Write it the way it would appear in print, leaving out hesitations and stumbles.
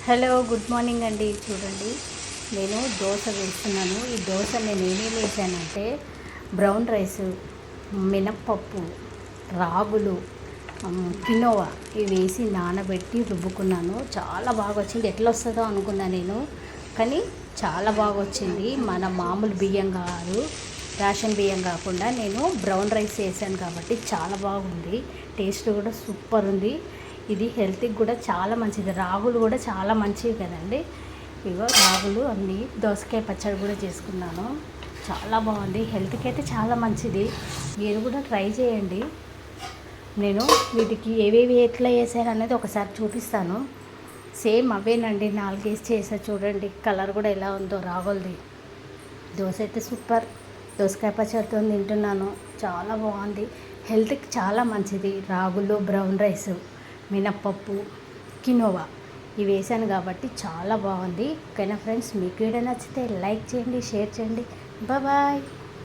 Hello, good morning అండి. చూడండి, నేను దోశ వేస్తున్నాను. ఈ దోశ నేను ఏమేమి వేసానంటే బ్రౌన్ రైస్, మినప్పప్పు, రాగులు, కినోవా ఇవి వేసి నానబెట్టి రుబ్బుకున్నాను. చాలా బాగా వచ్చింది. ఎట్లా వస్తుందో అనుకున్నా నేను, కానీ చాలా బాగా వచ్చింది. మన మామూలు బియ్యం కాదు, రేషన్ బియ్యం కాకుండా నేను బ్రౌన్ రైస్ వేసాను కాబట్టి చాలా బాగుంది. టేస్ట్ కూడా సూపర్ ఉంది. ఇది హెల్త్కి కూడా చాలా మంచిది. రాగులు కూడా చాలా మంచివి కదండి. ఇగో రాగులు అన్నీ, దోసకాయ పచ్చడి కూడా చేసుకున్నాను. చాలా బాగుంది. హెల్త్కి అయితే చాలా మంచిది. మీరు కూడా ట్రై చేయండి. నేను వీటికి ఏవేవి ఎట్లా వేసాను అనేది ఒకసారి చూపిస్తాను. సేమ్ అవేనండి, 4 వేసి చేసా. చూడండి కలర్ కూడా ఎలా ఉందో రాగులది. దోశ అయితే సూపర్. దోసకాయ పచ్చడితో తింటున్నాను. చాలా బాగుంది. హెల్త్కి చాలా మంచిది. రాగులు, బ్రౌన్ రైస్, మినప్పప్పు, కినోవా ఇవి వేసాను కాబట్టి చాలా బాగుంది. ఓకేనా ఫ్రెండ్స్, మీకు వీడియో నచ్చితే లైక్ చేయండి, షేర్ చేయండి. బాయ్.